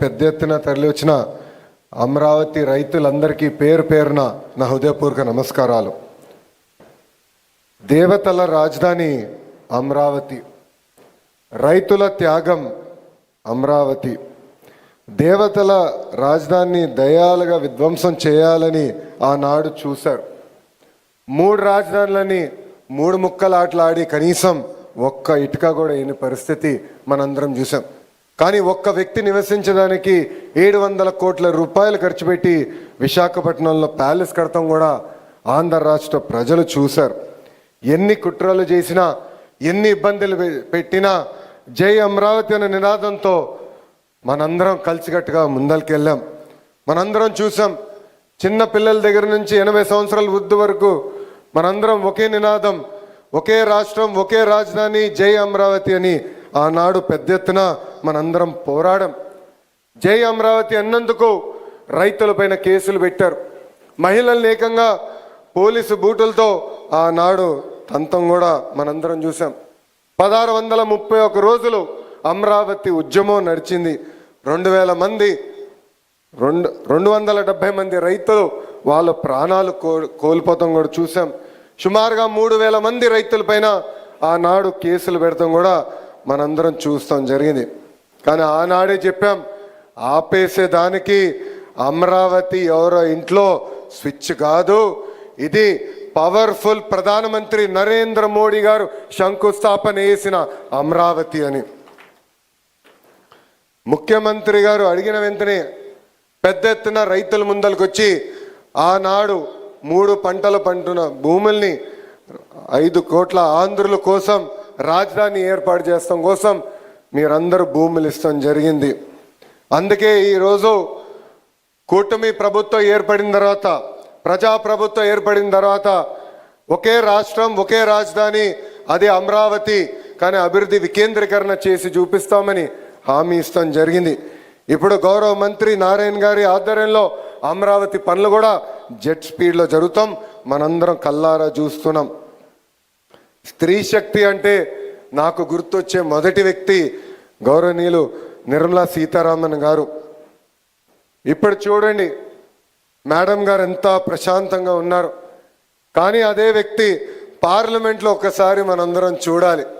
పెద్ద ఎత్తున తరలి వచ్చిన అమరావతి రైతులందరికీ పేరు పేరున నా హృదయపూర్వక నమస్కారాలు. దేవతల రాజధాని అమరావతి, రైతుల త్యాగం అమరావతి. దేవతల రాజధానిని దయాలుగా విధ్వంసం చేయాలని ఆనాడు చూశారు. 3 రాజధానులని 3 ముక్కలాటలాడి కనీసం ఒక్క ఇటుక కూడా అయిన పరిస్థితి మనందరం చూసాం. కానీ ఒక్క వ్యక్తి నివసించడానికి 700 కోట్ల రూపాయలు ఖర్చు పెట్టి విశాఖపట్నంలో ప్యాలెస్ కడతాం కూడా ఆంధ్ర రాష్ట్ర ప్రజలు చూశారు. ఎన్ని కుట్రలు చేసినా, ఎన్ని ఇబ్బందులు పెట్టినా జై అమరావతి అనే నినాదంతో మనందరం కలిసికట్టుగా ముందరికెళ్ళాం. మనందరం చూసాం, చిన్న పిల్లల దగ్గర నుంచి 80 సంవత్సరాల వృద్ధి వరకు మనందరం ఒకే నినాదం, ఒకే రాష్ట్రం, ఒకే రాజధాని, జై అమరావతి అని ఆనాడు పెద్ద ఎత్తున మనందరం పోరాడం. జై అమరావతి అన్నందుకు రైతులపైన కేసులు పెట్టారు. మహిళలను ఏకంగా పోలీసు బూటులతో ఆనాడు తంతం కూడా మనందరం చూసాం. 1631 రోజులు అమరావతి ఉద్యమం నడిచింది. 2000 మంది 270 మంది రైతులు వాళ్ళ ప్రాణాలు కోల్పోతాం కూడా చూసాం. సుమారుగా 3000 మంది రైతులపైన ఆనాడు కేసులు పెడతాం కూడా మనందరం చూస్తాం జరిగింది. కానీ ఆనాడే చెప్పాం, ఆపేసేదానికి అమరావతి ఎవరో ఇంట్లో స్విచ్ కాదు, ఇది పవర్ఫుల్ ప్రధానమంత్రి నరేంద్ర మోడీ గారు శంకుస్థాపన చేసిన అమరావతి అని. ముఖ్యమంత్రి గారు అడిగిన వెంటనే పెద్ద ఎత్తున రైతుల ముందరికి వచ్చి ఆనాడు 3 పంటలు పంటున్న భూముల్ని 5 కోట్ల ఆంధ్రుల కోసం రాజధాని ఏర్పాటు చేస్తాం కోసం మీరందరూ భూములు ఇస్తాం జరిగింది. అందుకే ఈరోజు కూటమి ప్రభుత్వం ఏర్పడిన తర్వాత, ప్రజాప్రభుత్వం ఏర్పడిన తర్వాత ఒకే రాష్ట్రం, ఒకే రాజధాని, అది అమరావతి, కానీ అభివృద్ధి వికేంద్రీకరణ చేసి చూపిస్తామని హామీ ఇస్తాం జరిగింది. ఇప్పుడు గౌరవ మంత్రి నారాయణ గారి ఆధ్వర్యంలో అమరావతి పనులు కూడా జెట్ స్పీడ్లో జరుగుతాం, మనందరం కల్లారా చూస్తున్నాం. స్త్రీ శక్తి అంటే నాకు గుర్తొచ్చే మొదటి వ్యక్తి గౌరవనీయులు నిర్మలా సీతారామన్ గారు. ఇప్పుడు చూడండి మేడం గారు ఎంత ప్రశాంతంగా ఉన్నారు. కానీ అదే వ్యక్తి పార్లమెంట్లో ఒక్కసారి మనందరం చూడాలి.